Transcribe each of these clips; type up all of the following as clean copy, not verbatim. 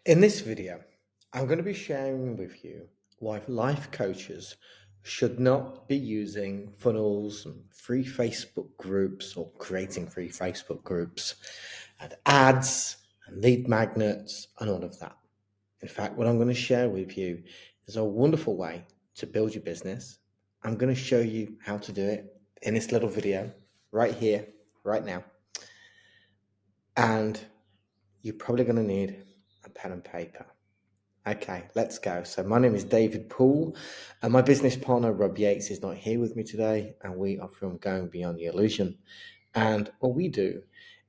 In this video, I'm going to be sharing with you why life coaches should not be using funnels and free Facebook groups or creating free Facebook groups and ads and lead magnets and all of that. In fact, what I'm going to share with you is a wonderful way to build your business. I'm going to show you how to do it in this little video right here, right now. And you're probably going to need a pen and paper. Okay, let's go. So my name is David Poole, and my business partner Rob Yates is not here with me today, and we are from Going Beyond the Illusion. And what we do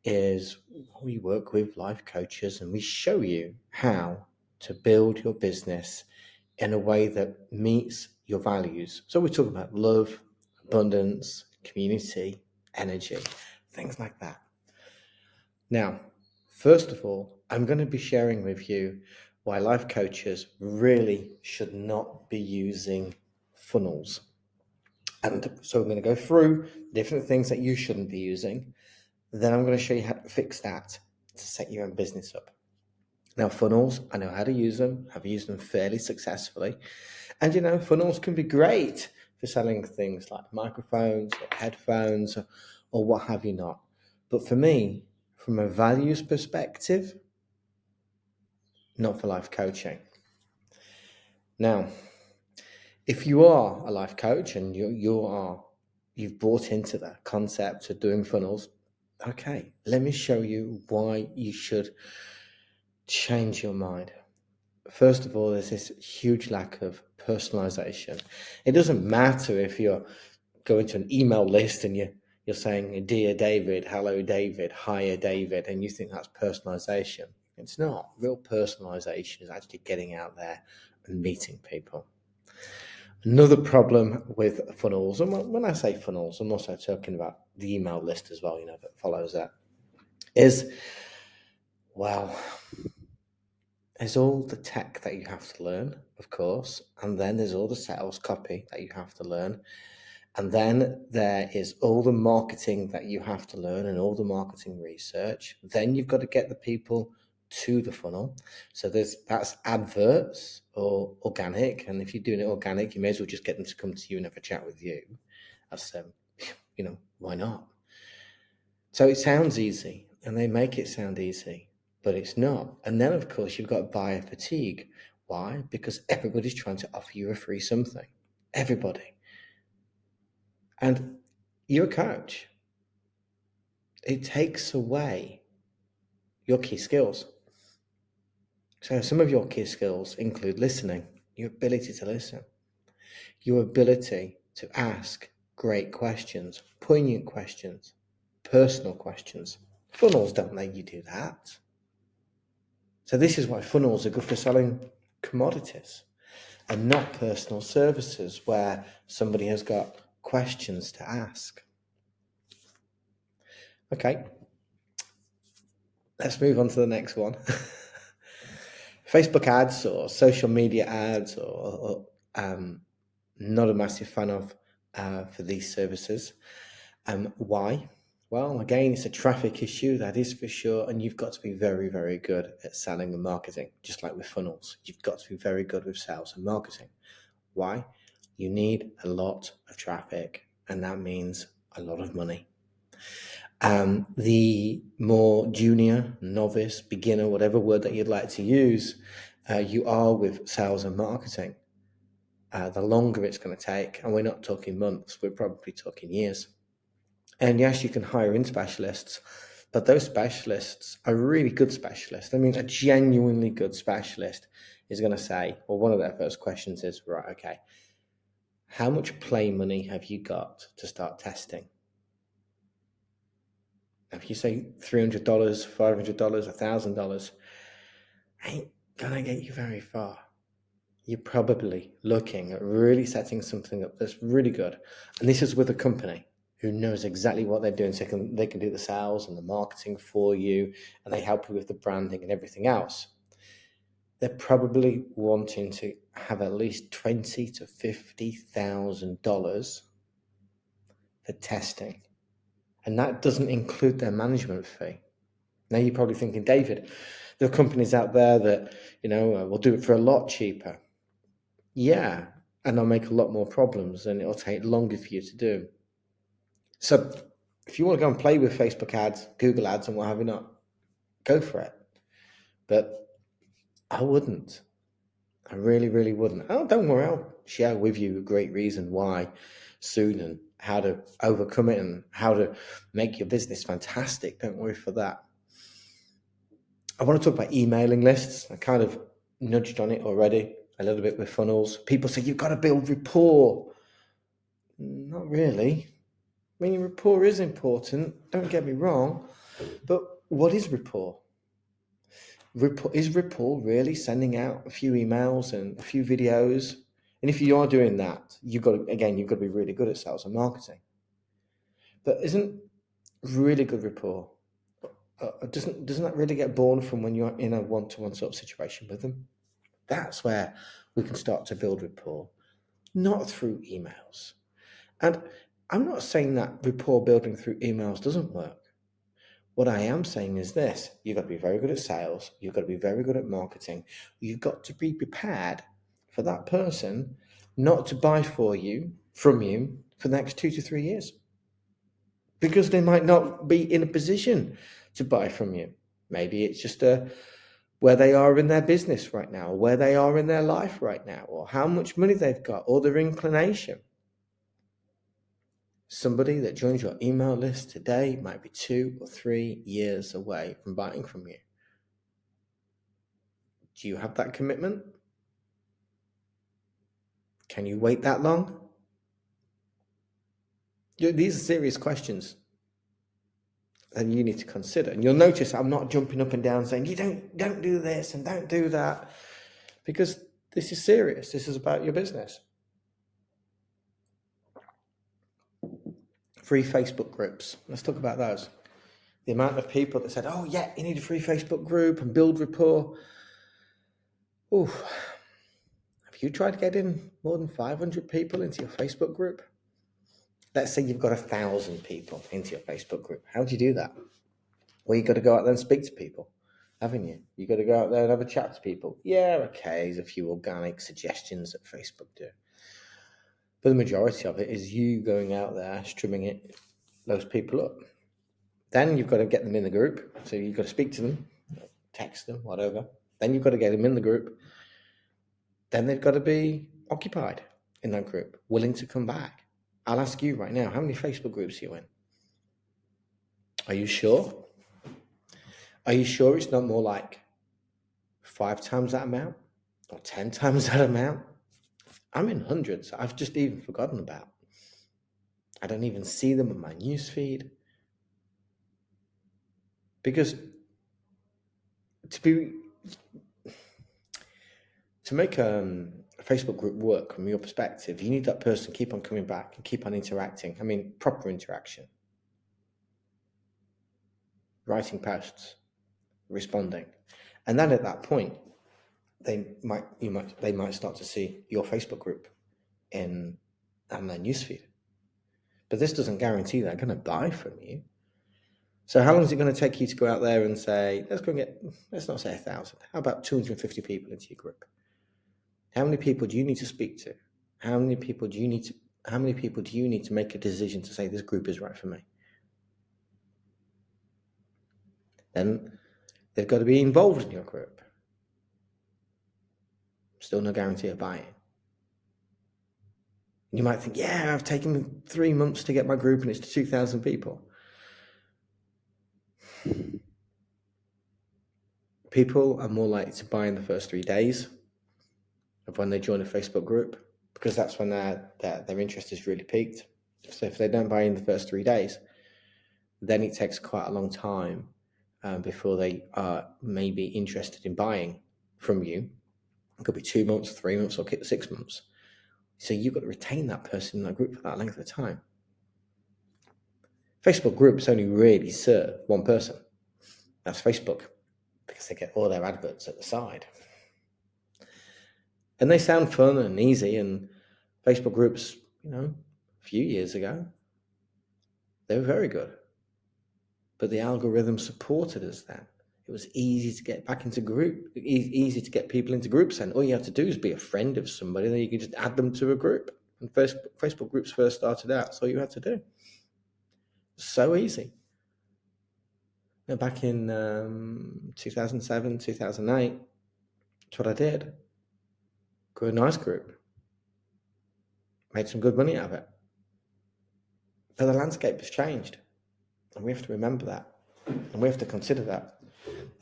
is we work with life coaches and we show you how to build your business in a way that meets your values. So we talk about love, abundance, community, energy, things like that. Now, first of all, I'm going to be sharing with you why life coaches really should not be using funnels. And so I'm going to go through different things that you shouldn't be using. Then I'm going to show you how to fix that to set your own business up. Now, funnels, I know how to use them. I've used them fairly successfully. And funnels can be great for selling things like microphones or headphones or what have you not. But for me, from a values perspective, not for life coaching. Now, if you are a life coach and you've bought into the concept of doing funnels, okay, let me show you why you should change your mind. First of all, there's this huge lack of personalization. It doesn't matter if you're going to an email list and you're saying, "Dear David, hello David, hiya David," and you think that's personalization. It's not. Real personalization is actually getting out there and meeting people. Another problem with funnels, and when I say funnels, I'm also talking about the email list as well, that follows that, is, well, there's all the tech that you have to learn, of course, and then there's all the sales copy that you have to learn. And then there is all the marketing that you have to learn and all the marketing research. Then you've got to get the people to the funnel. So that's adverts or organic. And if you're doing it organic, you may as well just get them to come to you and have a chat with you. That's, why not? So it sounds easy and they make it sound easy, but it's not. And then, of course, you've got buyer fatigue. Why? Because everybody's trying to offer you a free something. Everybody. And you're a coach. It takes away your key skills. So some of your key skills include listening, your ability to listen, your ability to ask great questions, poignant questions, personal questions. Funnels don't let you do that. So this is why funnels are good for selling commodities and not personal services where somebody has got questions to ask. Okay, let's move on to the next one. Facebook ads or social media ads or not a massive fan of for these services. Why? Well, again, it's a traffic issue, that is for sure, and you've got to be very, very good at selling and marketing, just like with funnels. You've got to be very good with sales and marketing. Why? You need a lot of traffic, and that means a lot of money. The more junior, novice, beginner, whatever word that you'd like to use, you are with sales and marketing, the longer it's going to take, and we're not talking months, we're probably talking years. And yes, you can hire in specialists, but those specialists are really good specialists. I mean, a genuinely good specialist is going to say, well, one of their first questions is, right, okay, how much play money have you got to start testing? If you say $300, $500, $1,000, ain't gonna get you very far. You're probably looking at really setting something up that's really good. And this is with a company who knows exactly what they're doing. So they can do the sales and the marketing for you, and they help you with the branding and everything else. They're probably wanting to have at least $20,000 to $50,000 for testing. And that doesn't include their management fee. Now you're probably thinking, David, There are companies out there that, will do it for a lot cheaper. Yeah, and they'll make a lot more problems and it'll take longer for you to do. So if you want to go and play with Facebook ads, Google ads and what have you not, go for it. But I wouldn't. I really, really wouldn't. Oh, don't worry, I'll share with you a great reason why soon and how to overcome it and how to make your business fantastic. Don't worry for that. I want to talk about emailing lists. I kind of nudged on it already a little bit with funnels. People say you've got to build rapport. Not really. I mean, rapport is important, don't get me wrong, but what is rapport? Is rapport really sending out a few emails and a few videos? And if you are doing that, you've got to be really good at sales and marketing. But isn't really good rapport, doesn't that really get born from when you're in a one-to-one sort of situation with them? That's where we can start to build rapport, not through emails. And I'm not saying that rapport building through emails doesn't work. What I am saying is this: you've got to be very good at sales, you've got to be very good at marketing, you've got to be prepared for that person not to buy from you for the next 2 to 3 years. Because they might not be in a position to buy from you. Maybe it's just where they are in their business right now, where they are in their life right now, or how much money they've got, or their inclination. Somebody that joins your email list today might be 2 or 3 years away from buying from you. Do you have that commitment? Can you wait that long? These are serious questions that you need to consider. And you'll notice I'm not jumping up and down saying, you don't do this and don't do that, because this is serious. This is about your business. Free Facebook groups. Let's talk about those. The amount of people that said, oh yeah, you need a free Facebook group and build rapport. Ooh. Have you tried getting more than 500 people into your Facebook group? Let's say you've got 1,000 people into your Facebook group. How do you do that? Well, you've got to go out there and speak to people, haven't you? You've got to go out there and have a chat to people. Yeah, okay, there's a few organic suggestions that Facebook do. But the majority of it is you going out there, strumming those people up. Then you've got to get them in the group. So you've got to speak to them, text them, whatever. Then you've got to get them in the group. Then they've got to be occupied in that group, willing to come back. I'll ask you right now, how many Facebook groups are you in? Are you sure? Are you sure it's not more like 5 times that amount or 10 times that amount? I'm in hundreds. I've just even forgotten about. I don't even see them in my newsfeed. Because to make a Facebook group work from your perspective, you need that person to keep on coming back and keep on interacting. I mean, proper interaction. Writing posts, responding. And then at that point, they might start to see your Facebook group on their newsfeed. But this doesn't guarantee they're going to buy from you. So how long is it going to take you to go out there and say, let's not say 1,000, how about 250 people into your group? How many people do you need to speak to? How many people do you need to make a decision to say this group is right for me? Then they've got to be involved in your group. Still no guarantee of buying. You might think, yeah, I've taken 3 months to get my group and it's to 2,000 people. People are more likely to buy in the first 3 days of when they join a Facebook group, because that's when their interest is really peaked. So if they don't buy in the first 3 days, then it takes quite a long time before they are maybe interested in buying from you. It could be 2 months, 3 months, or 6 months. So you've got to retain that person in that group for that length of time. Facebook groups only really serve one person. That's Facebook, because they get all their adverts at the side. And they sound fun and easy, and Facebook groups, a few years ago, they were very good. But the algorithm supported us then. It was easy to get back into easy to get people into groups, and all you have to do is be a friend of somebody, then you can just add them to a group. When Facebook groups first started out, that's all you had to do. So easy. Now, back in 2007, 2008, that's what I did. Grew a nice group. Made some good money out of it. But the landscape has changed. And we have to remember that. And we have to consider that.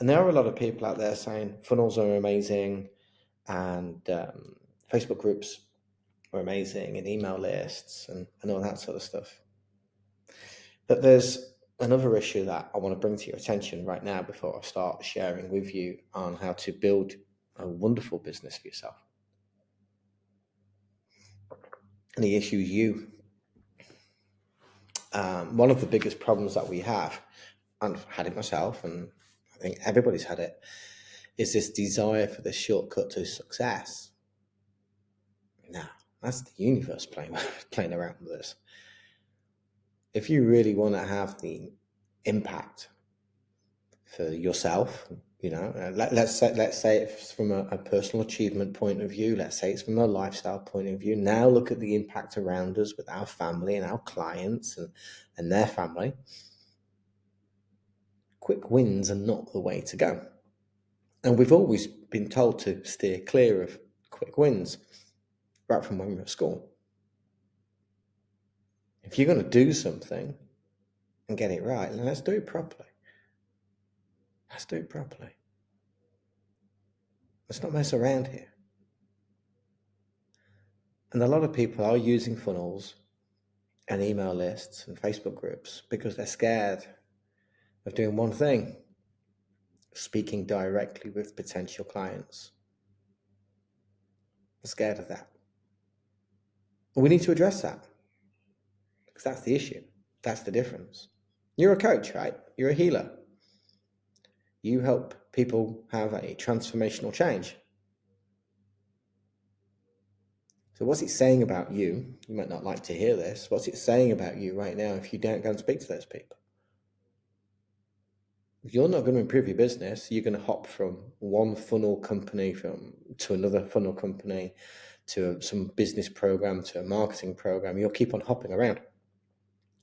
And there are a lot of people out there saying funnels are amazing and Facebook groups are amazing and email lists and all that sort of stuff. But there's another issue that I want to bring to your attention right now before I start sharing with you on how to build a wonderful business for yourself. And the issue is you. One of the biggest problems that we have, and I've had it myself, and I think everybody's had it, is this desire for the shortcut to success. Now, that's the universe playing around with us. If you really want to have the impact for yourself, let's say it's from a personal achievement point of view. Let's say it's from a lifestyle point of view. Now look at the impact around us with our family and our clients and their family. Quick wins are not the way to go. And we've always been told to steer clear of quick wins, right from when we were at school. If you're going to do something and get it right, then let's do it properly. Let's do it properly. Let's not mess around here. And a lot of people are using funnels and email lists and Facebook groups because they're scared of doing one thing: speaking directly with potential clients. They're scared of that. And we need to address that, because that's the issue. That's the difference. You're a coach, right? You're a healer. You help people have a transformational change. So what's it saying about you? You might not like to hear this. What's it saying about you right now if you don't go and speak to those people? You're not going to improve your business. You're going to hop from one funnel company to another funnel company, to some business program, to a marketing program. You'll keep on hopping around.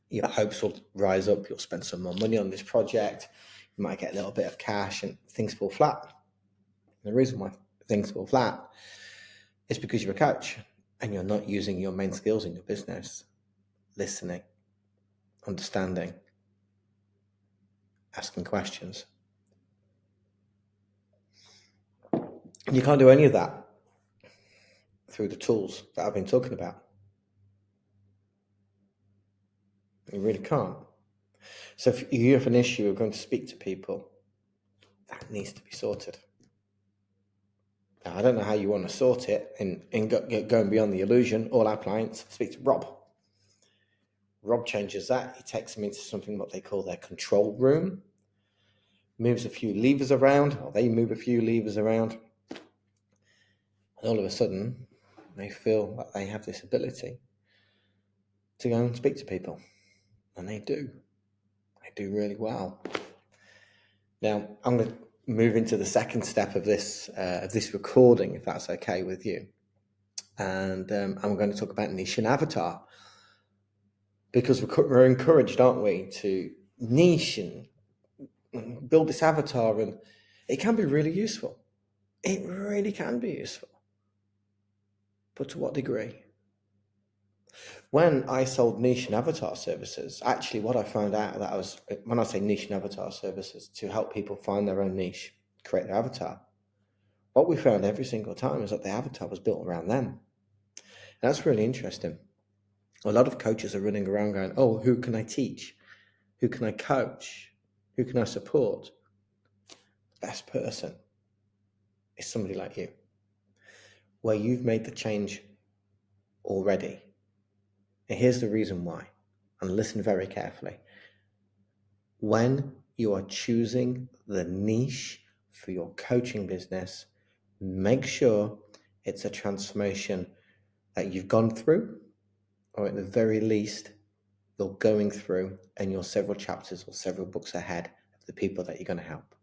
Your hopes will rise up. You'll spend some more money on this project. You might get a little bit of cash and things fall flat. And the reason why things fall flat is because you're a coach and you're not using your main skills in your business: listening, understanding, asking questions. And you can't do any of that through the tools that I've been talking about. You really can't. So if you have an issue of going to speak to people, that needs to be sorted. Now, I don't know how you want to sort it and going beyond the illusion. All our clients speak to Rob. Rob changes that. He takes them into something what they call their control room, moves a few levers around, or they move a few levers around, and all of a sudden they feel that they have this ability to go and speak to people. And they do. They do really well. Now, I'm going to move into the second step of this recording, if that's okay with you. And I'm going to talk about niche and avatar, because we're encouraged, aren't we, to niche and build this avatar, and it can be really useful. It really can be useful. But to what degree? When I sold niche and avatar services, actually what I found out when I say niche and avatar services, to help people find their own niche, create their avatar, what we found every single time is that the avatar was built around them. And that's really interesting. A lot of coaches are running around going, oh, who can I teach? Who can I coach? Who can I support? The best person is somebody like you, where you've made the change already. And here's the reason why, and listen very carefully. When you are choosing the niche for your coaching business, make sure it's a transformation that you've gone through, or at the very least, you're going through, and you're several chapters or several books ahead of the people that you're going to help.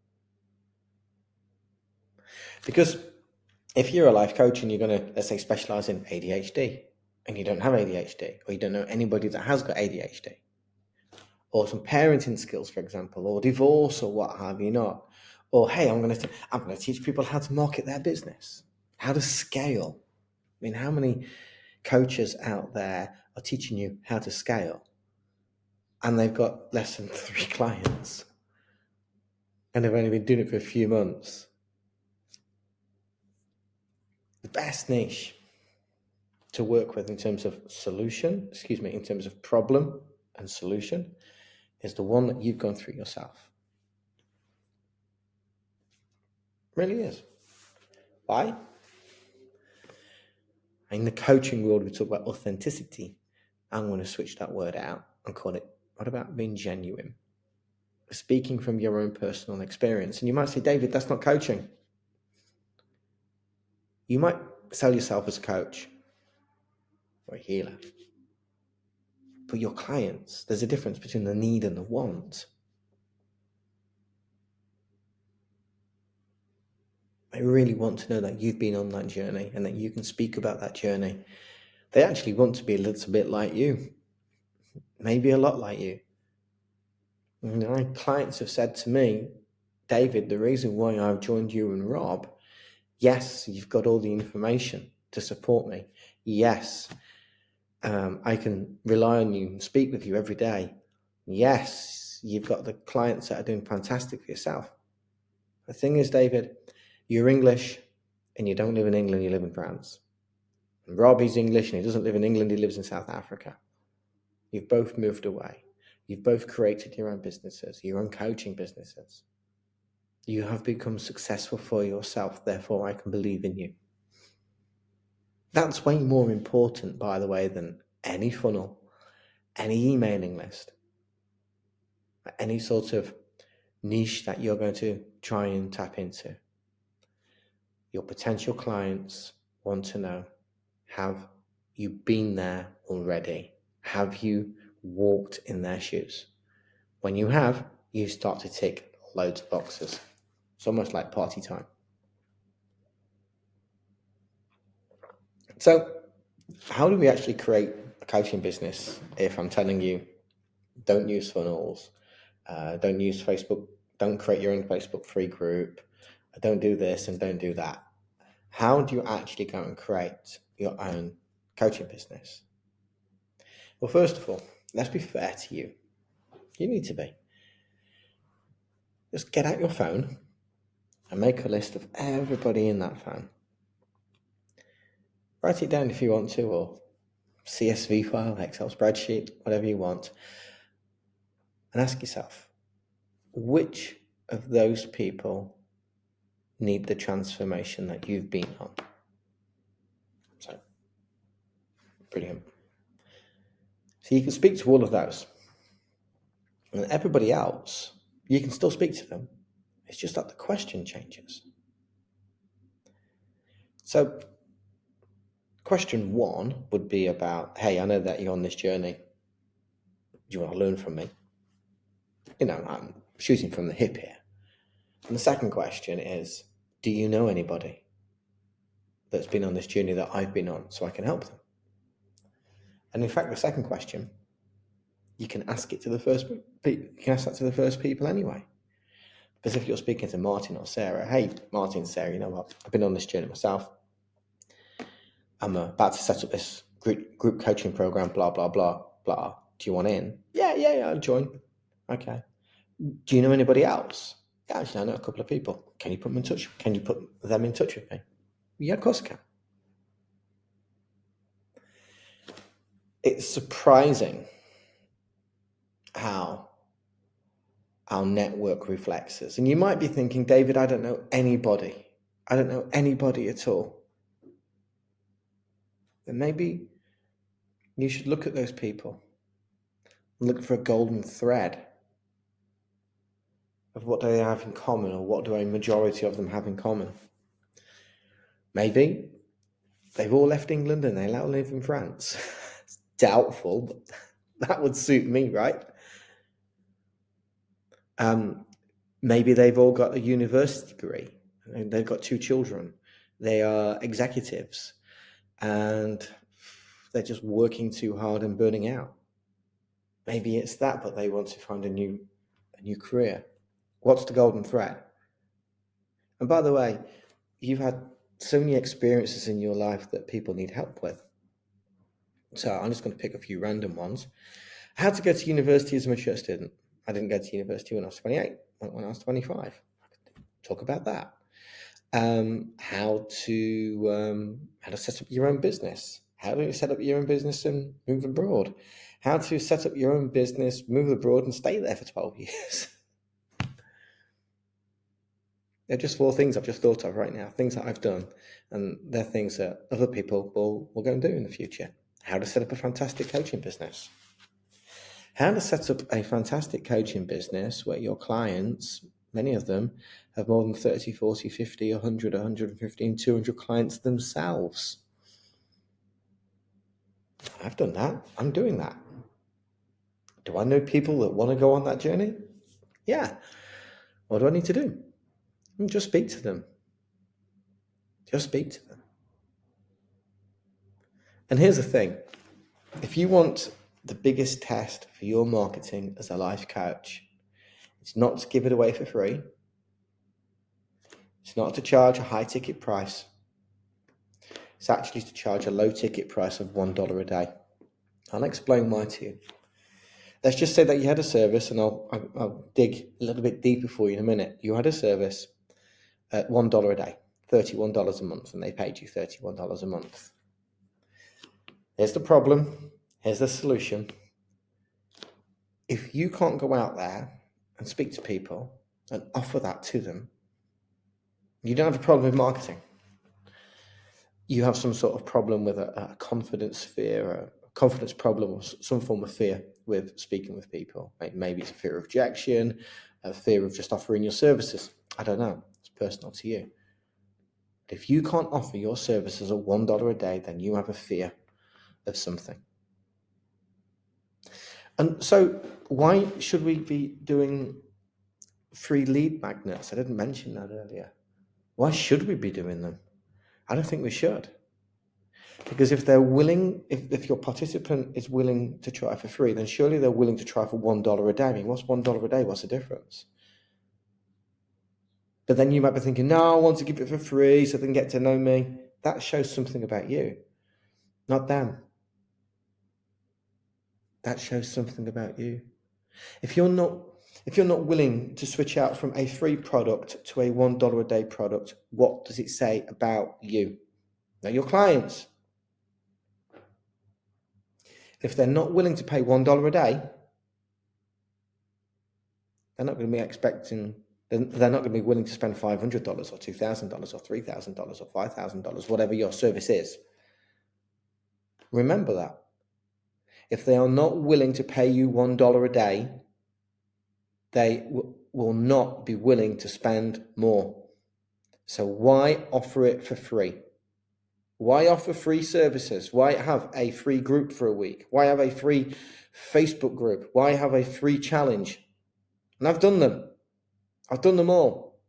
Because if you're a life coach and you're going to, let's say, specialize in ADHD, and you don't have ADHD, or you don't know anybody that has got ADHD, or some parenting skills, for example, or divorce, or what have you not, or hey, I'm going to teach people how to market their business, how to scale. I mean, how many coaches out there are teaching you how to scale, and they've got less than 3 clients, and they've only been doing it for a few months? The best niche to work with in terms of in terms of problem and solution, is the one that you've gone through yourself. It really is. Why? In the coaching world, we talk about authenticity. I'm going to switch that word out and call it, what about being genuine? Speaking from your own personal experience. And you might say, David, that's not coaching. You might sell yourself as a coach or a healer. But your clients, there's a difference between the need and the want. They really want to know that you've been on that journey and that you can speak about that journey. They actually want to be a little bit like you, maybe a lot like you. My clients have said to me, David, the reason why I've joined you and Rob, yes, you've got all the information to support me. Yes, I can rely on you and speak with you every day. Yes, you've got the clients that are doing fantastic for yourself. The thing is, David, you're English and you don't live in England, you live in France. And Rob is English and he doesn't live in England, he lives in South Africa. You've both moved away. You've both created your own businesses, your own coaching businesses. You have become successful for yourself, therefore I can believe in you. That's way more important, by the way, than any funnel, any emailing list, any sort of niche that you're going to try and tap into. Your potential clients want to know, have you been there already? Have you walked in their shoes? When you have, you start to tick loads of boxes. It's almost like party time. So how do we actually create a coaching business if I'm telling you, don't use funnels, don't use Facebook, don't create your own Facebook free group, don't do this and don't do that? How do you actually go and create your own coaching business? Well, first of all, let's be fair to you. You need to be. Just get out your phone and make a list of everybody in that phone. Write it down if you want to, or CSV file, Excel spreadsheet, whatever you want. And ask yourself, which of those people need the transformation that you've been on? So, brilliant. So you can speak to all of those. And everybody else, you can still speak to them. It's just that the question changes. So, question 1 would be about, hey, I know that you're on this journey. Do you want to learn from me? I'm shooting from the hip here. And the second question is, do you know anybody that's been on this journey that I've been on so I can help them? And in fact, the second question, you can ask it to the first people. You can ask that to the first people anyway. Because if you're speaking to Martin or Sarah, hey, Martin, Sarah, you know what? I've been on this journey myself. I'm about to set up this group coaching program, blah, blah, blah, blah. Do you want in? Yeah, I'll join. Okay. Do you know anybody else? Yeah, actually, I know a couple of people. Can you put them in touch? Can you put them in touch with me? Yeah, of course I can. It's surprising how our network reflects us. And you might be thinking, David, I don't know anybody. I don't know anybody at all. Then maybe you should look at those people and look for a golden thread of what do they have in common, or what do a majority of them have in common. Maybe they've all left England and they now live in France. It's doubtful, but that would suit me, right? Maybe they've all got a university degree and they've got 2 children. They are executives, and they're just working too hard and burning out. Maybe it's that, but they want to find a new career. What's the golden thread? And by the way, you've had so many experiences in your life that people need help with. So I'm just going to pick a few random ones. How to go to university as a mature student. I didn't go to university when I was 28. Went when I was 25. Talk about that. How to set up your own business. How do you set up your own business and move abroad? How to set up your own business, move abroad, and stay there for 12 years. They're just 4 things I've just thought of right now, things that I've done, and they're things that other people will go and do in the future. How to set up a fantastic coaching business. How to set up a fantastic coaching business where your clients, many of them, have more than 30, 40, 50, 100, 115, 200 clients themselves. I've done that. I'm doing that. Do I know people that want to go on that journey? Yeah. What do I need to do? Just speak to them. Just speak to them. And here's the thing. If you want the biggest test for your marketing as a life coach, it's not to give it away for free. It's not to charge a high ticket price. It's actually to charge a low ticket price of $1 a day. I'll explain why to you. Let's just say that you had a service, and I'll dig a little bit deeper for you in a minute. You had a service at $1 a day, $31 a month, and they paid you $31 a month. Here's the problem. Here's the solution. If you can't go out there and speak to people and offer that to them, you don't have a problem with marketing. You have some sort of problem with a confidence fear, a confidence problem, or some form of fear with speaking with people. Maybe it's a fear of rejection, a fear of just offering your services. I don't know. It's personal to you. But if you can't offer your services at $1 a day, then you have a fear of something. And so why should we be doing free lead magnets? I didn't mention that earlier. Why should we be doing them? I don't think we should. Because if they're willing, if your participant is willing to try for free, then surely they're willing to try for $1 a day. I mean, what's $1 a day? What's the difference? But then you might be thinking, no, I want to give it for free so they can get to know me. That shows something about you, not them. That shows something about you. If you're not willing to switch out from a free product to a $1 a day product, what does it say about you? Now, your clients. If they're not willing to pay $1 a day, they're not going to be willing to spend $500 or $2,000 or $3,000 or $5,000, whatever your service is. Remember that. If they are not willing to pay you $1 a day, they will not be willing to spend more. So why offer it for free? Why offer free services? Why have a free group for a week? Why have a free Facebook group? Why have a free challenge? And I've done them. I've done them all.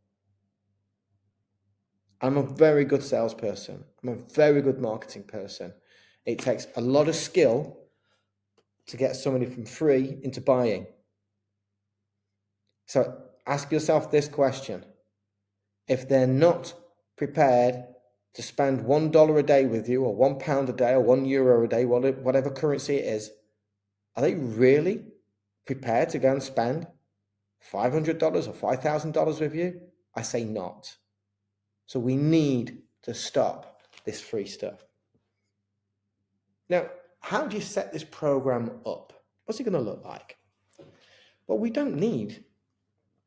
I'm a very good salesperson. I'm a very good marketing person. It takes a lot of skill to get somebody from free into buying. So ask yourself this question. If they're not prepared to spend $1 a day with you, or £1 a day, or €1 a day, whatever currency it is, are they really prepared to go and spend $500 or $5,000 with you? I say not. So we need to stop this free stuff. Now, how do you set this program up? What's it going to look like? Well, we don't need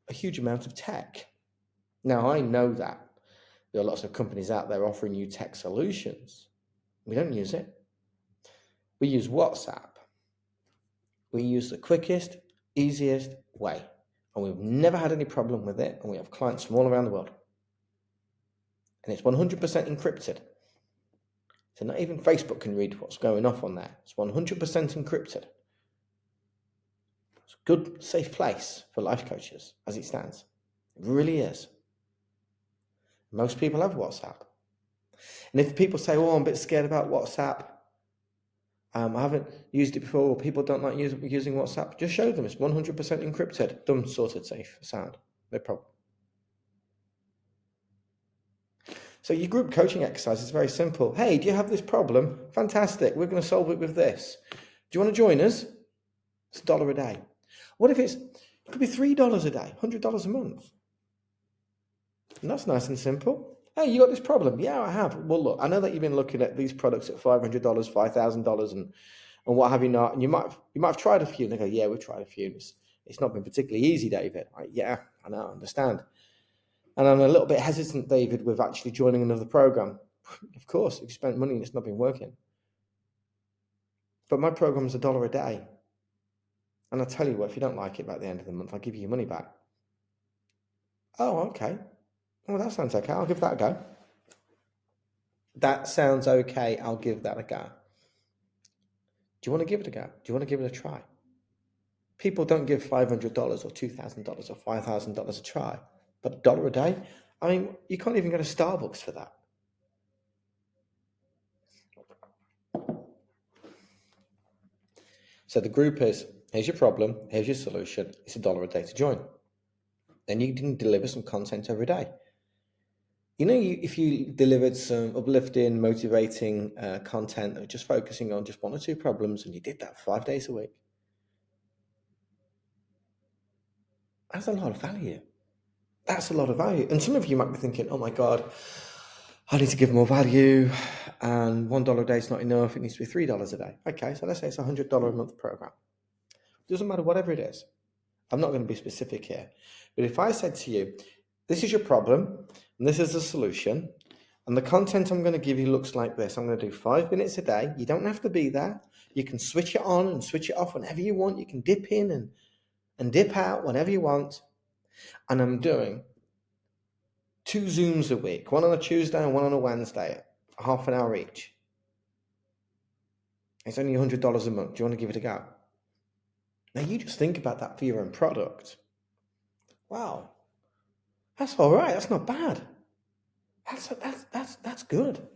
a huge amount of tech. Now, I know that there are lots of companies out there offering you tech solutions. We don't use it. We use WhatsApp. We use the quickest, easiest way. And we've never had any problem with it. And we have clients from all around the world. And it's 100% encrypted. So not even Facebook can read what's going off on there. It's 100% encrypted. It's a good, safe place for life coaches as it stands. It really is. Most people have WhatsApp. And if people say, oh, I'm a bit scared about WhatsApp, I haven't used it before, or people don't like using WhatsApp, just show them it's 100% encrypted, done, sorted, safe, sound, no problem. So your group coaching exercise is very simple. Hey, do you have this problem? Fantastic, we're going to solve it with this. Do you want to join us? It's $1 a day. What if it could be $3 a day, $100 a month? And that's nice and simple. Hey, you got this problem? Yeah, I have. Well, look, I know that you've been looking at these products at $500, $5,000 and what have you not, and you might have tried a few. And they go, yeah, we've tried a few. It's not been particularly easy, David. Like, yeah, I know, I understand. And I'm a little bit hesitant, David, with actually joining another program. Of course, if you spent money and it's not been working. But my program's $1 a day. And I tell you what, if you don't like it by the end of the month, I'll give you your money back. Oh, okay. Well, that sounds okay. I'll give that a go. That sounds okay. I'll give that a go. Do you want to give it a go? Do you want to give it a try? People don't give $500 or $2,000 or $5,000 a try, but $1 a day? I mean, you can't even go to Starbucks for that. So the group is, here's your problem, here's your solution, it's $1 a day to join. Then you can deliver some content every day. You know, if you delivered some uplifting, motivating content, just focusing on just 1 or 2 problems, and you did that 5 days a week, that's a lot of value. That's a lot of value. And some of you might be thinking, oh my God, I need to give more value, and $1 a day is not enough. It needs to be $3 a day. Okay, so let's say it's a $100 a month program. Doesn't matter, whatever it is. I'm not going to be specific here. But if I said to you, this is your problem, and this is the solution, and the content I'm going to give you looks like this. I'm going to do 5 minutes a day. You don't have to be there. You can switch it on and switch it off whenever you want. You can dip in and dip out whenever you want. And I'm doing 2 Zooms a week, one on a Tuesday and one on a Wednesday, half an hour each. It's only $100 a month. Do you want to give it a go? Now you just think about that for your own product. Wow, that's all right. That's not bad. That's good.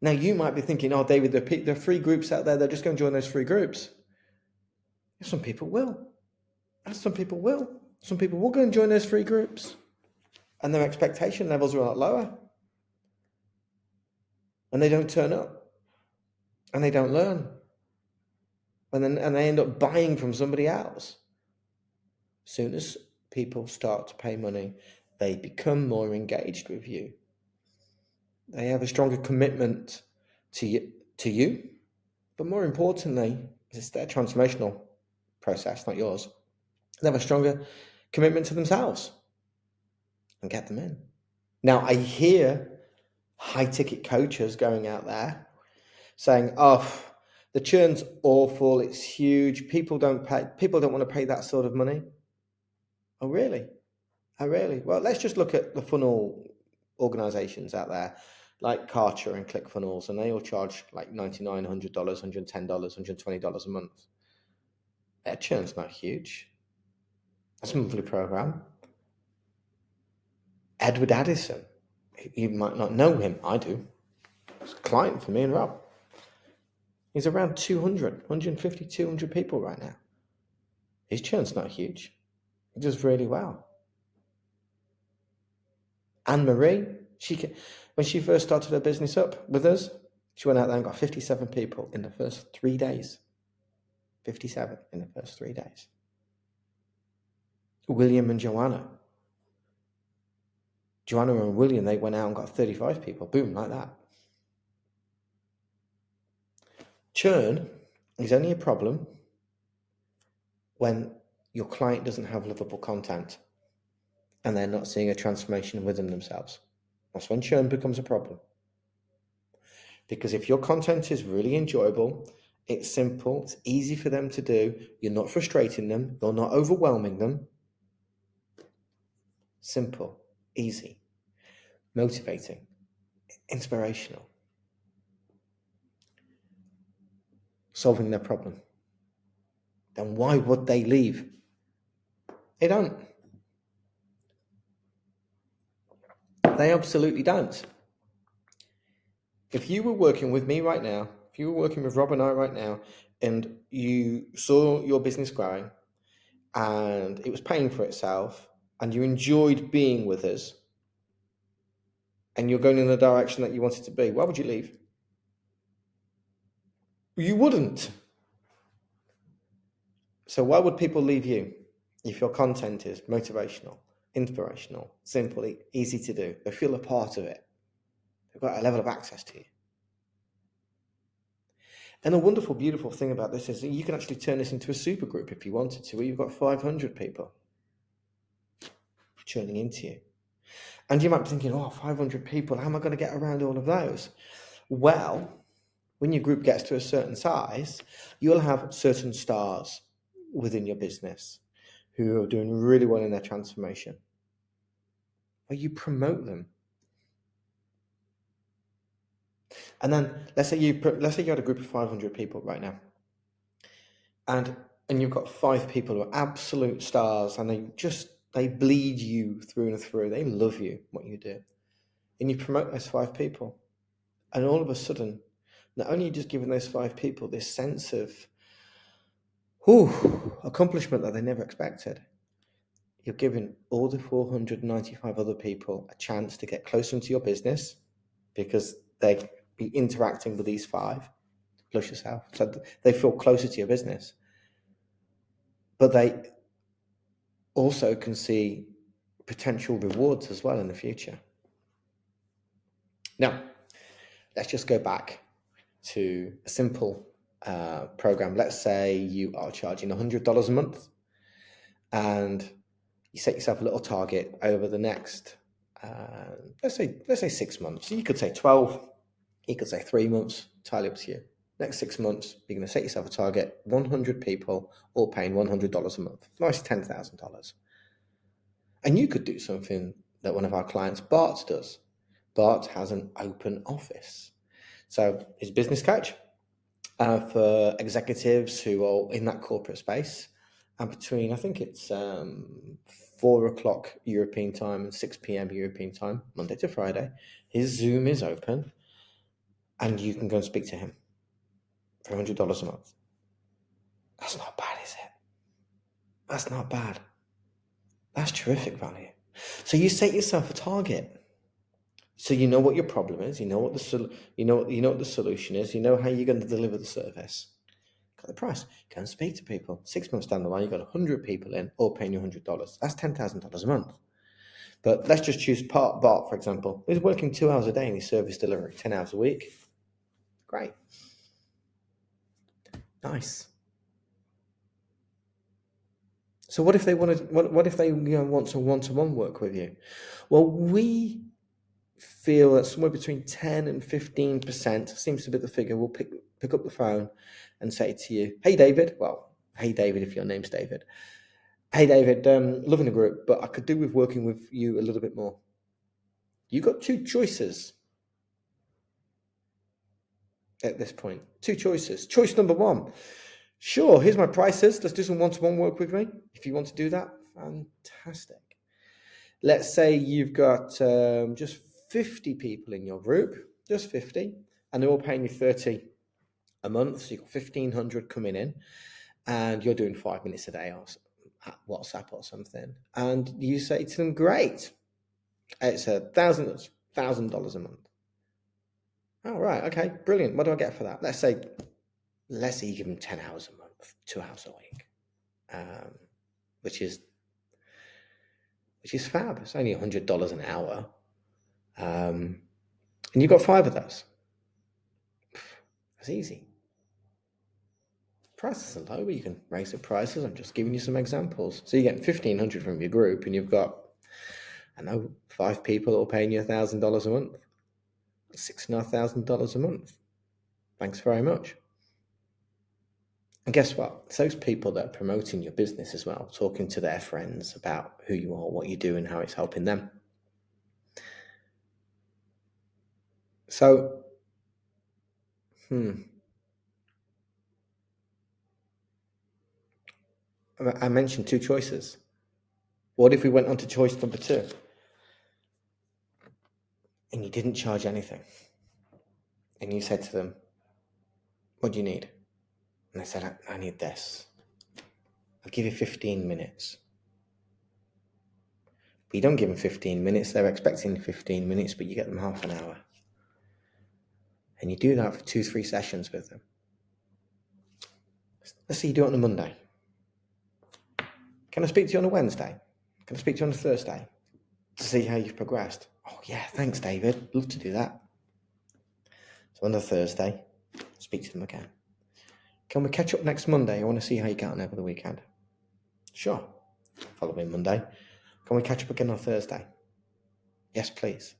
Now you might be thinking, oh, David, there are free groups out there. They're just going to join those free groups. Some people will. Some people will. Some people will go and join those free groups, and their expectation levels are a lot lower, and they don't turn up, and they don't learn, and they end up buying from somebody else. As soon as people start to pay money, they become more engaged with you. They have a stronger commitment to you, but more importantly, it's their transformational process, not yours. They have a stronger commitment to themselves and get them in. Now, I hear high-ticket coaches going out there saying, oh, the churn's awful, it's huge, people don't want to pay that sort of money. Oh, really? Oh, really? Well, let's just look at the funnel organizations out there, like Kartra and ClickFunnels, and they all charge like $99, $100, $110, $120 a month. Their churn's not huge. That's a monthly program. Edward Addison, you might not know him. I do. He's a client for me and Rob. He's around 150, 200 people right now. His churn's not huge. He does really well. Anne-Marie, when she first started her business up with us, she went out there and got 57 people in the first 3 days. 57 in the first 3 days. William and Joanna and William, they went out and got 35 people. Boom, like that. Churn is only a problem when your client doesn't have lovable content and they're not seeing a transformation within themselves. That's when churn becomes a problem. Because if your content is really enjoyable, it's simple, it's easy for them to do, you're not frustrating them, you're not overwhelming them. Simple, easy, motivating, inspirational. Solving their problem. Then why would they leave? They don't. They absolutely don't. If you were working with me right now, if you were working with Rob and I right now, and you saw your business growing and it was paying for itself and you enjoyed being with us and you're going in the direction that you wanted to be, why would you leave? You wouldn't. So why would people leave you if your content is motivational, inspirational, simple, easy to do? They feel a part of it. They've got a level of access to you. And the wonderful, beautiful thing about this is that you can actually turn this into a super group if you wanted to, where you've got 500 people churning into you. And you might be thinking, 500 people, how am I going to get around all of those? Well, when your group gets to a certain size, you'll have certain stars within your business who are doing really well in their transformation. Or you promote them. And then let's say you had a group of 500 people right now, and you've got 5 people who are absolute stars, and they bleed you through and through. They love you, what you do, and you promote those 5 people, and all of a sudden, not only are you just giving those 5 people this sense of accomplishment that they never expected, you're giving all the 495 other people a chance to get closer into your business because they be interacting with these 5 plus yourself, so they feel closer to your business, but they also can see potential rewards as well in the future. Now, let's just go back to a simple program. Let's say you are charging $100 a month, and you set yourself a little target over the next, let's say 6 months. So you could say 12, you could say 3 months, entirely up to you. Next 6 months, you're going to set yourself a target, 100 people, all paying $100 a month. Nice $10,000. And you could do something that one of our clients, Bart, does. Bart has an open office. So he's a business coach for executives who are in that corporate space. And between, I think it's 4 o'clock European time and 6 p.m. European time, Monday to Friday, his Zoom is open and you can go and speak to him for $100 a month. That's not bad, is it? That's not bad. That's terrific value. So you set yourself a target. So you know what your problem is. You know what the solution is. You know how you're going to deliver the service. Got the price. Go and speak to people. 6 months down the line, you've got 100 people in, all paying you $100. That's $10,000 a month. But let's just choose Bart, for example. He's working 2 hours a day in his service delivery, 10 hours a week. Great. Nice. So what if they want to one-to-one work with you? Well, we feel that somewhere between 10 and 15% seems to be the figure. We'll pick up the phone and say to you, hey David, if your name's David. Hey David, loving the group, but I could do with working with you a little bit more. You've got 2 choices at this point. 2 choices. Choice number 1. Sure, here's my prices. Let's do some one-to-one work with me. If you want to do that, fantastic. Let's say you've got just 50 people in your group, just 50, and they're all paying you 30 a month. So you've got 1,500 coming in, and you're doing 5 minutes a day or WhatsApp or something. And you say to them, great, it's $1,000 a month. Oh, right, okay, brilliant. What do I get for that? Let's say you give them 10 hours a month, 2 hours a week, which is fab. It's only $100 an hour. And you've got 5 of those. That's easy. Prices are low, but you can raise the prices. I'm just giving you some examples. So you get 1,500 from your group, and you've got, 5 people all paying you $1,000 a month. $6,500 a month. Thanks very much. And guess what? It's those people that are promoting your business as well, talking to their friends about who you are, what you do, and how it's helping them. So, I mentioned 2 choices. What if we went on to choice number 2? and you didn't charge anything, and you said to them, what do you need? And they said, I need this. I'll give you 15 minutes. But you don't give them 15 minutes. They're expecting 15 minutes, but you get them half an hour. And you do that for 2-3 sessions with them. Let's say you do it on a Monday. Can I speak to you on a Wednesday? Can I speak to you on a Thursday? To see how you've progressed. Oh yeah, thanks David. Love to do that. So on a Thursday, speak to them again. Can we catch up next Monday? I want to see how you get on over the weekend. Sure. Following Monday. Can we catch up again on Thursday? Yes, please.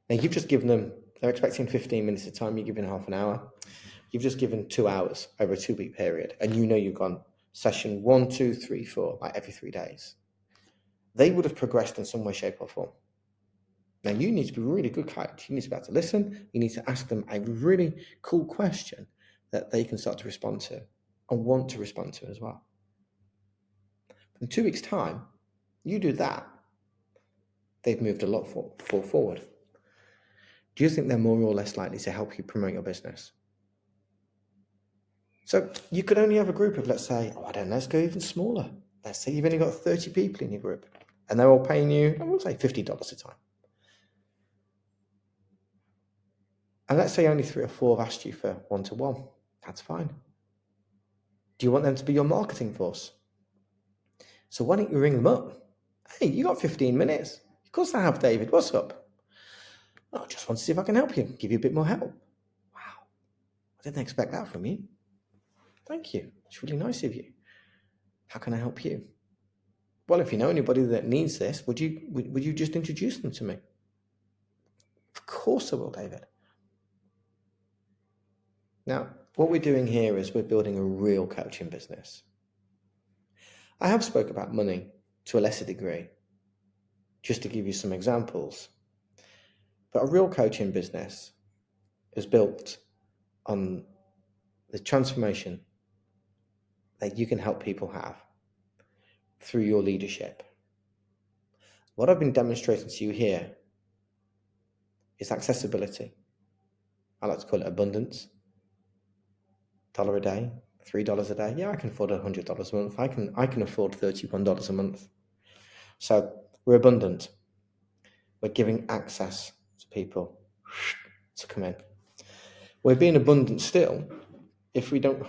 Now you've just given them, they're expecting 15 minutes of time, you're giving half an hour. You've just given 2 hours over a 2-week period, and you know you've gone session 1, 2, 3, 4, like every 3 days. They would have progressed in some way, shape, or form. Now you need to be a really good coach. You need to be able to listen. You need to ask them a really cool question that they can start to respond to and want to respond to as well. In 2 weeks' time, you do that, they've moved a lot forward. Do you think they're more or less likely to help you promote your business? So you could only have a group of, let's say, let's go even smaller. Let's say you've only got 30 people in your group and they're all paying you, I would say $50 a time. And let's say only 3 or 4 have asked you for one-to-one. That's fine. Do you want them to be your marketing force? So why don't you ring them up? Hey, you got 15 minutes. Of course I have, David. What's up? I just want to see if I can help you, give you a bit more help. Wow. I didn't expect that from you. Thank you. It's really nice of you. How can I help you? Well, if you know anybody that needs this, would you just introduce them to me? Of course I will, David. Now, what we're doing here is we're building a real coaching business. I have spoke about money to a lesser degree, just to give you some examples. But a real coaching business is built on the transformation that you can help people have through your leadership. What I've been demonstrating to you here is accessibility. I like to call it abundance. $1 a day, $3 a day. Yeah, I can afford $100 a month. I can afford $31 a month. So we're abundant. We're giving access to people to come in. We're being abundant still if we don't,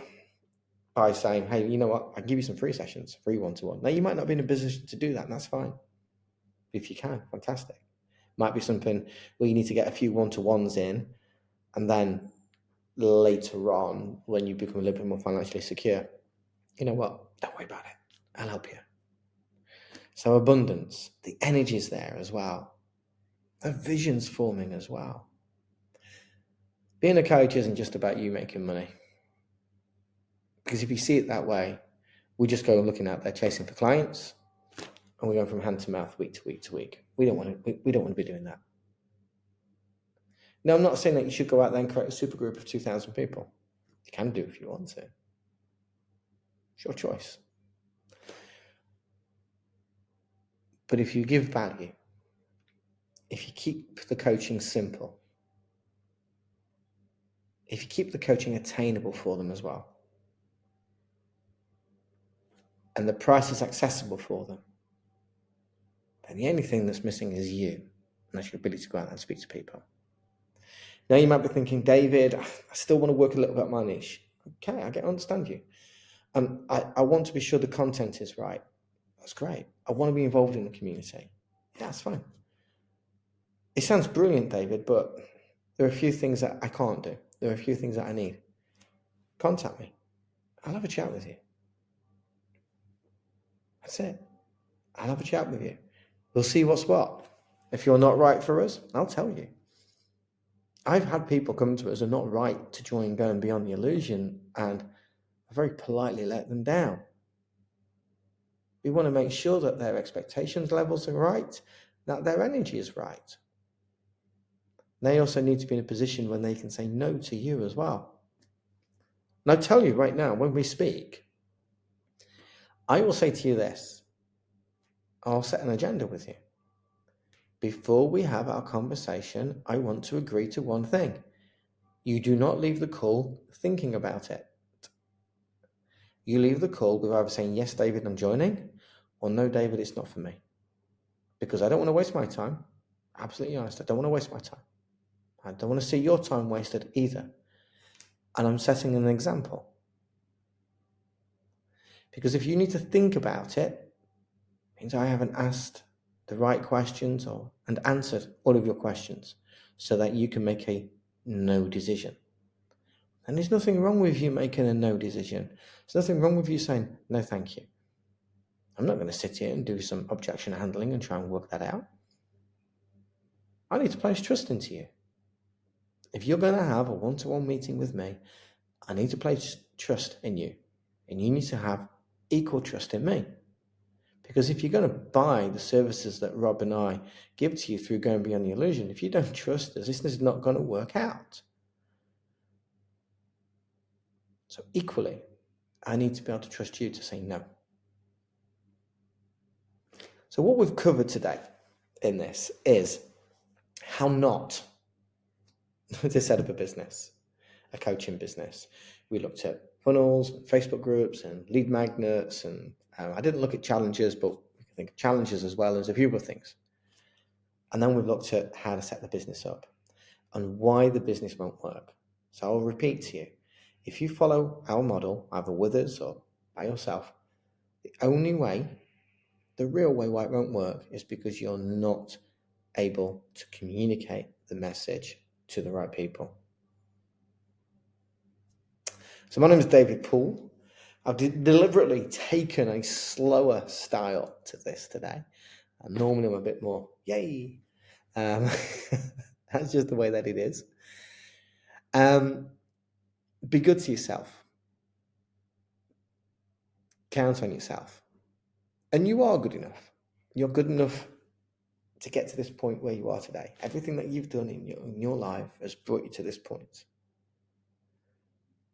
by saying, hey, you know what, I'll give you some free sessions, free one-to-one. Now, you might not be in a position to do that, and that's fine. If you can, fantastic. Might be something where you need to get a few one-to-ones in, and then later on, when you become a little bit more financially secure, you know what, don't worry about it. I'll help you. So abundance, the energy's there as well. The vision's forming as well. Being a coach isn't just about you making money. Because if you see it that way, we just go looking out there chasing for clients, and we go from hand to mouth, week to week to week. We don't want to be doing that. Now, I'm not saying that you should go out there and create a super group of 2,000 people. You can do if you want to. It's your choice. But if you give value, if you keep the coaching simple, if you keep the coaching attainable for them as well, and the price is accessible for them, then the only thing that's missing is you, and that's your ability to go out and speak to people. Now you might be thinking, David, I still want to work a little bit on my niche. Okay, I understand you. I want to be sure the content is right. That's great. I want to be involved in the community. Yeah, that's fine. It sounds brilliant, David, but there are a few things that I can't do. There are a few things that I need. Contact me. I'll have a chat with you. That's it. I'll have a chat with you. We'll see what's what. If you're not right for us, I'll tell you. I've had people come to us and not right to join Going Beyond the Illusion, and I very politely let them down. We want to make sure that their expectations levels are right, that their energy is right. They also need to be in a position when they can say no to you as well. And I tell you right now, when we speak, I will say to you this. I'll set an agenda with you. before we have our conversation, I want to agree to one thing. You do not leave the call thinking about it. You leave the call with either saying, yes, David, I'm joining, or no, David, it's not for me. Because I don't want to waste my time. Absolutely honest, I don't want to waste my time. I don't want to see your time wasted either. And I'm setting an example. Because if you need to think about it, it means I haven't asked the right questions and answered all of your questions so that you can make a no decision. And there's nothing wrong with you making a no decision. There's nothing wrong with you saying, no, thank you. I'm not going to sit here and do some objection handling and try and work that out. I need to place trust into you. If you're going to have a one-to-one meeting with me, I need to place trust in you. And you need to have equal trust in me. Because if you're going to buy the services that Rob and I give to you through Going Beyond the Illusion, if you don't trust us, this is not going to work out. So equally, I need to be able to trust you to say no. So what we've covered today in this is how not to set up a business, a coaching business. We looked at funnels, Facebook groups, and lead magnets, and I didn't look at challenges, but we can think of challenges as well as a few other things. And then we've looked at how to set the business up and why the business won't work. So I'll repeat to you, if you follow our model, either with us or by yourself, the only way, the real way why it won't work is because you're not able to communicate the message to the right people. So my name is David Poole. I've deliberately taken a slower style to this today. And normally I'm a bit more, yay. That's just the way that it is. Be good to yourself. Count on yourself. And you are good enough. You're good enough to get to this point where you are today. Everything that you've done in your life has brought you to this point.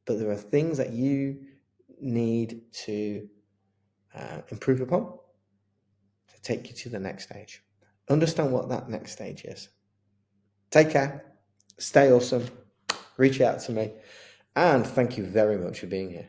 But there are things that you need to improve upon to take you to the next stage. Understand what that next stage is. Take care. Stay awesome. Reach out to me. And thank you very much for being here.